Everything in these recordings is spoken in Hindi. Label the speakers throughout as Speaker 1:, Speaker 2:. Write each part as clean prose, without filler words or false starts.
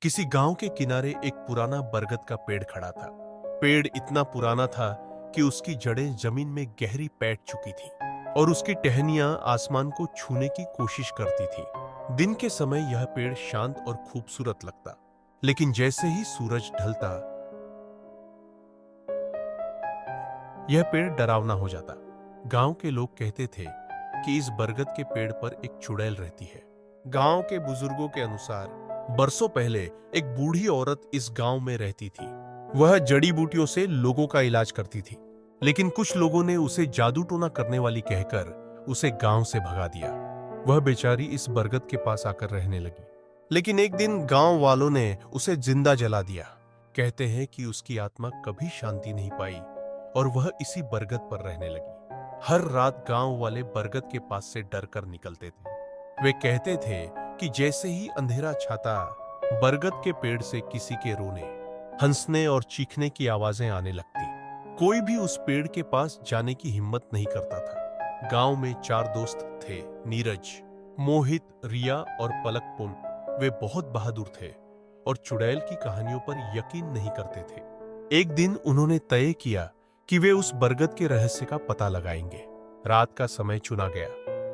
Speaker 1: किसी गांव के किनारे एक पुराना बरगद का पेड़ खड़ा था। पेड़ इतना पुराना था कि उसकी जड़ें जमीन में गहरी बैठ चुकी थी और उसकी टहनियां आसमान को छूने की कोशिश करती थी। दिन के समय यह पेड़ शांत और खूबसूरत लगता, लेकिन जैसे ही सूरज ढलता, यह पेड़ डरावना हो जाता। गांव के लोग कहते थे कि इस बरगद के पेड़ पर एक चुड़ैल रहती है। गांव के बुजुर्गों के अनुसार बरसों पहले एक बूढ़ी औरत इस गांव में रहती थी। वह जड़ी बूटियों से लोगों का इलाज करती थी, लेकिन कुछ लोगों ने उसे जादू टोना करने वाली कहकर उसे गांव से भगा दिया। वह बेचारी इस बरगद के पास आकर रहने लगी, लेकिन एक दिन गांव वालों ने उसे जिंदा जला दिया। कहते हैं कि उसकी आत्मा कभी शांति नहीं पाई और वह इसी बरगद पर रहने लगी। हर रात गांव वाले बरगद के पास से डर कर निकलते थे। वे कहते थे कि जैसे ही अंधेरा छाता, बरगद के पेड़ से किसी के रोने, हंसने और चीखने की आवाजें आने लगती। कोई भी उस पेड़ के पास जाने की हिम्मत नहीं करता था। गांव में 4 दोस्त थे, नीरज, मोहित, रिया और पलकपुन। वे बहुत बहादुर थे और चुड़ैल की कहानियों पर यकीन नहीं करते थे। एक दिन उन्होंने तय किया कि वे उस बरगद के रहस्य का पता लगाएंगे। रात का समय चुना गया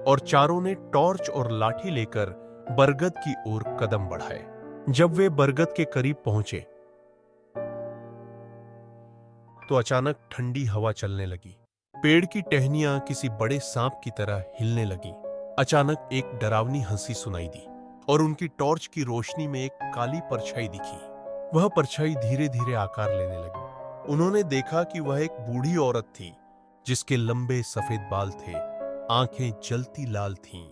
Speaker 1: और चारों ने टॉर्च और लाठी लेकर बरगद की ओर कदम बढ़ाए। जब वे बरगद के करीब पहुंचे तो अचानक ठंडी हवा चलने लगी। पेड़ की टहनियां किसी बड़े सांप की तरह हिलने लगी। अचानक एक डरावनी हंसी सुनाई दी और उनकी टॉर्च की रोशनी में एक काली परछाई दिखी। वह परछाई धीरे धीरे आकार लेने लगी। उन्होंने देखा कि वह एक बूढ़ी औरत थी, जिसके लंबे सफेद बाल थे, आंखें जलती लाल थीं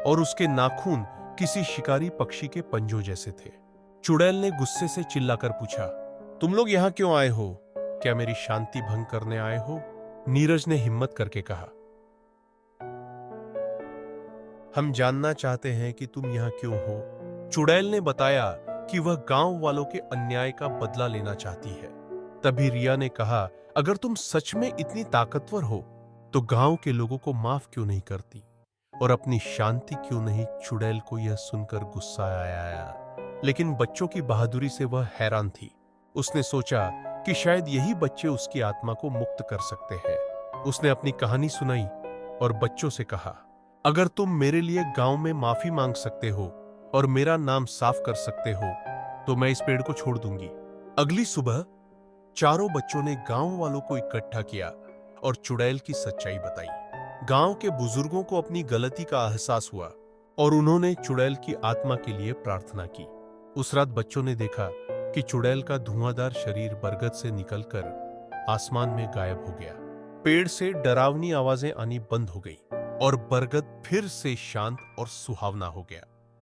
Speaker 1: और उसके नाखून किसी शिकारी पक्षी के पंजों जैसे थे। चुड़ैल ने गुस्से से चिल्लाकर पूछा, तुम लोग यहां क्यों आए हो? क्या मेरी शांति भंग करने आए हो? नीरज ने हिम्मत करके कहा, हम जानना चाहते हैं कि तुम यहां क्यों हो। चुड़ैल ने बताया कि वह गांव वालों के अन्याय का बदला लेना चाहती है। तभी रिया ने कहा, अगर तुम सच में इतनी ताकतवर हो तो गांव के लोगों को माफ क्यों नहीं करती और अपनी शांति क्यों नहीं? चुड़ैल को यह सुनकर गुस्सा आया, लेकिन बच्चों की बहादुरी से वह हैरान थी। उसने सोचा कि शायद यही बच्चे उसकी आत्मा को मुक्त कर सकते हैं। उसने अपनी कहानी सुनाई और बच्चों से कहा, अगर तुम मेरे लिए गांव में माफी मांग सकते हो और मेरा नाम साफ कर सकते हो तो मैं इस पेड़ को छोड़ दूंगी। अगली सुबह चारों बच्चों ने गांव वालों को इकट्ठा किया और चुड़ैल की सच्चाई बताई। गांव के बुजुर्गों को अपनी गलती का एहसास हुआ और उन्होंने चुड़ैल की आत्मा के लिए प्रार्थना की। उस रात बच्चों ने देखा कि चुड़ैल का धुआंधार शरीर बरगद से निकलकर आसमान में गायब हो गया। पेड़ से डरावनी आवाजें आनी बंद हो गई और बरगद फिर से शांत और सुहावना हो गया।